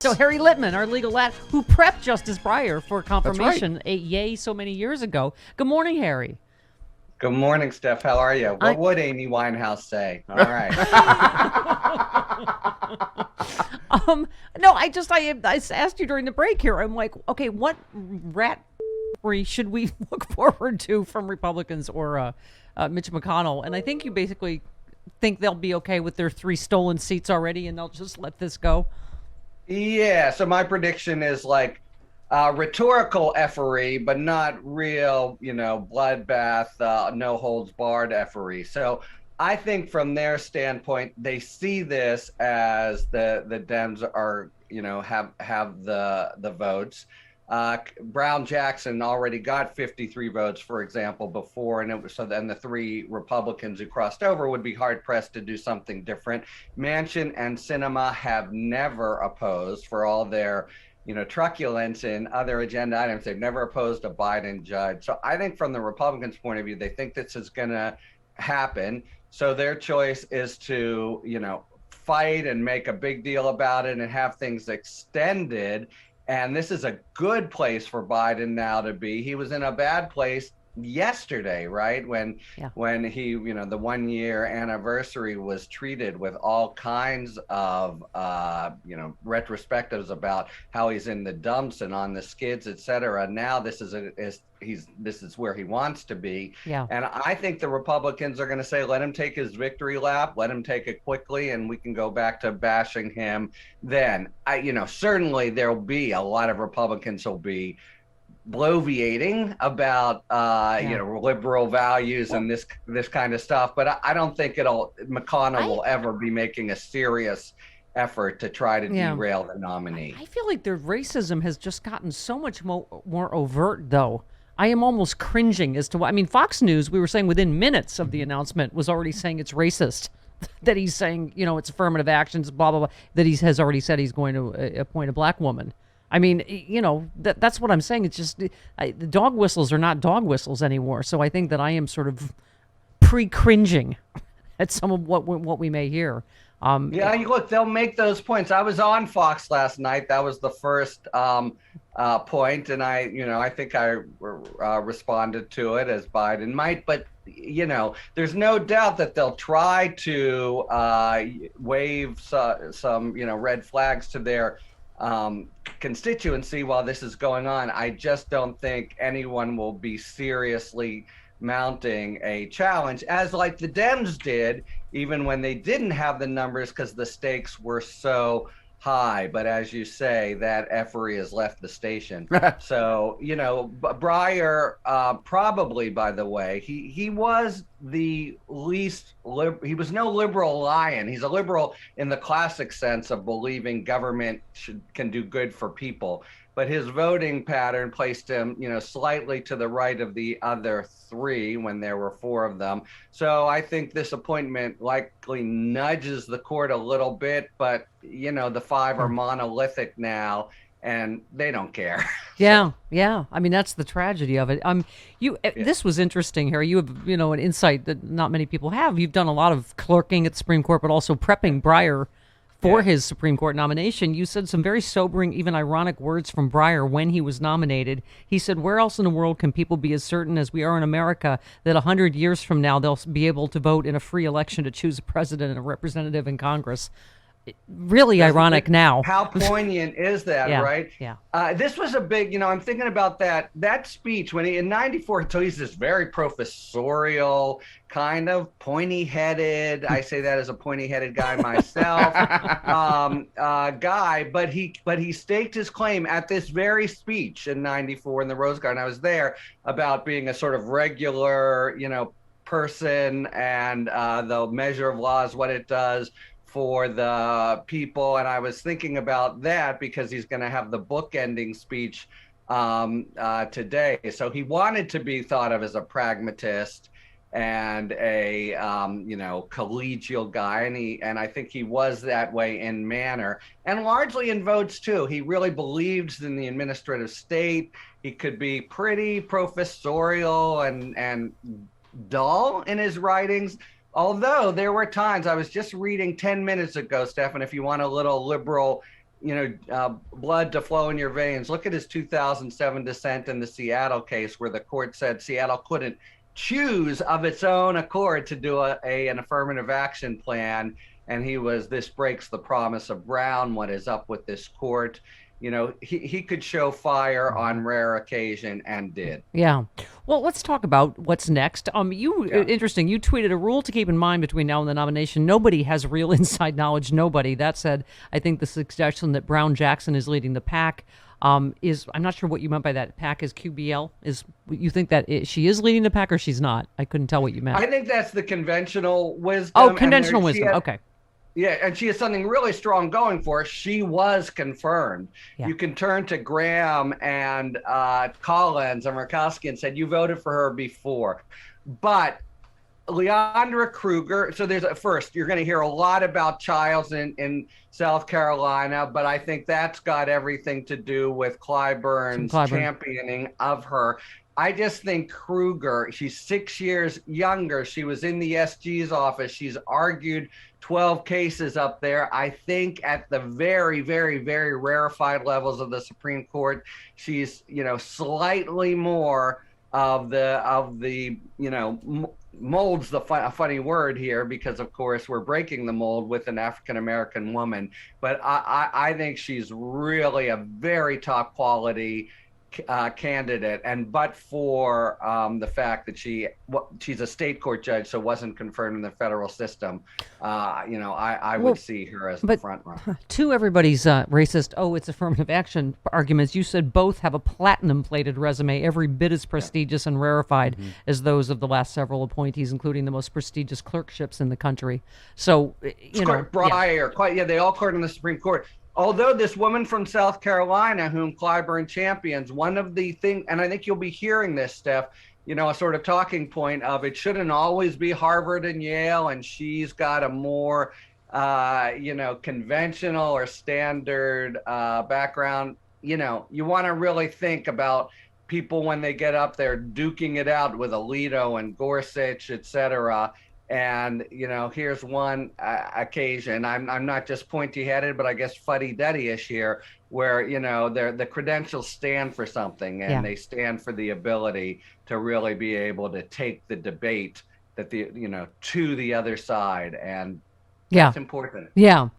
So Harry Littman, our legal lad, who prepped Justice Breyer for confirmation so many years ago. Good morning, Harry. Good morning, Steph. How are you? What would Amy Winehouse say? All right. No, I asked you during the break here. I'm like, okay, what rat should we look forward to from Republicans or Mitch McConnell? And I think you basically think they'll be okay with their 3 stolen seats already, and they'll just let this go. Yeah. So my prediction is like rhetorical effery, but not real, bloodbath, no holds barred effery. So I think from their standpoint, they see this as the Dems are, have the votes. Brown Jackson already got 53 votes, for example, before, and so then the 3 Republicans who crossed over would be hard pressed to do something different. Manchin and Sinema have never opposed, for all their truculence and other agenda items. They've never opposed a Biden judge. So I think from the Republicans' point of view, they think this is going to happen. So their choice is to, fight and make a big deal about it and have things extended. And this is a good place for Biden now to be. He was in a bad place yesterday, right? When he, the 1-year anniversary was treated with all kinds of, retrospectives about how he's in the dumps and on the skids, et cetera. Now this is where he wants to be. Yeah. And I think the Republicans are going to say, let him take his victory lap, let him take it quickly, and we can go back to bashing him then. Certainly there'll be a lot of Republicans will be bloviating about liberal values and this kind of stuff, but I don't think McConnell will ever be making a serious effort to try to derail the nominee. I feel like their racism has just gotten so much more overt, though. I am almost cringing as to why. I mean, Fox News, we were saying within minutes of the announcement, was already saying it's racist. That he's saying, it's affirmative actions, blah, blah, blah. That he has already said he's going to appoint a black woman. I mean, that's what I'm saying. It's just the dog whistles are not dog whistles anymore. So I think that I am sort of pre-cringing at some of what we may hear. Look, they'll make those points. I was on Fox last night. That was the first point, and I think I responded to it as Biden might. But there's no doubt that they'll try to wave some red flags to their constituency while this is going on. I just don't think anyone will be seriously mounting a challenge, as like the Dems did, even when they didn't have the numbers because the stakes were so high. But as you say, that effery has left the station. So, Breyer, probably, by the way, he was the least, he was no liberal lion. He's a liberal in the classic sense of believing government can do good for people. But his voting pattern placed him, slightly to the right of the other 3 when there were 4 of them. So I think this appointment likely nudges the court a little bit, but, the 5 are monolithic now, and they don't care. Yeah. I mean, that's the tragedy of it. This was interesting, Harry. You have, an insight that not many people have. You've done a lot of clerking at the Supreme Court, but also prepping Breyer for his Supreme Court nomination. You said some very sobering, even ironic words from Breyer when he was nominated. He said, where else in the world can people be as certain as we are in America that 100 years from now they'll be able to vote in a free election to choose a president and a representative in Congress? Really ironic now. How poignant is that, right? Yeah. This was a big, I'm thinking about that speech when he in '94. So he's this very professorial, kind of pointy-headed. I say that as a pointy-headed guy myself, guy. But he staked his claim at this very speech in '94 in the Rose Garden. I was there, about being a sort of regular, person and the measure of law is what it does for the people. And I was thinking about that because he's going to have the book-ending speech today. So he wanted to be thought of as a pragmatist and a collegial guy, and I think he was that way in manner and largely in votes too. He really believed in the administrative state. He could be pretty professorial and dull in his writings. Although there were times, I was just reading 10 minutes ago, Stefan, if you want a little liberal blood to flow in your veins. Look at his 2007 dissent in the Seattle case, where the court said Seattle couldn't choose of its own accord to do an affirmative action plan. And this breaks the promise of Brown. What is up with this court? He could show fire on rare occasion and did. Yeah. Well, let's talk about what's next. Interesting. You tweeted a rule to keep in mind between now and the nomination. Nobody has real inside knowledge. Nobody. That said, I think the suggestion that Brown Jackson is leading the pack is, I'm not sure what you meant by that. Pack is QBL. You think that she is leading the pack or she's not? I couldn't tell what you meant. I think that's the conventional wisdom. Oh, conventional wisdom. Okay. Yeah, and she has something really strong going for her. She was confirmed. Yeah. You can turn to Graham and Collins and Murkowski and said, you voted for her before. But Leandra Kruger, so first, you're going to hear a lot about Childs in South Carolina, but I think that's got everything to do with Clyburn's championing of her. I just think Kruger, she's 6 years younger. She was in the SG's office. She's argued 12 cases up there. I think at the very, very, very rarefied levels of the Supreme Court, she's, slightly more of the mold's a funny word here because, of course, we're breaking the mold with an African-American woman. But I think she's really a very top quality candidate, but for the fact that she's a state court judge, so wasn't confirmed in the federal system, I would see her as the front runner. To everybody's racist, it's affirmative action arguments, you said both have a platinum-plated resume, every bit as prestigious and rarefied as those of the last several appointees, including the most prestigious clerkships in the country. So, Breyer, they all court in the Supreme Court. Although this woman from South Carolina, whom Clyburn champions, one of the things, and I think you'll be hearing this, Steph, a sort of talking point of it shouldn't always be Harvard and Yale, and she's got a more, conventional or standard background. You want to really think about people when they get up there duking it out with Alito and Gorsuch, et cetera. And, here's one occasion, I'm not just pointy-headed, but I guess fuddy-duddy-ish here, where, the credentials stand for something, and they stand for the ability to really be able to take the debate that to the other side. And that's important. Yeah.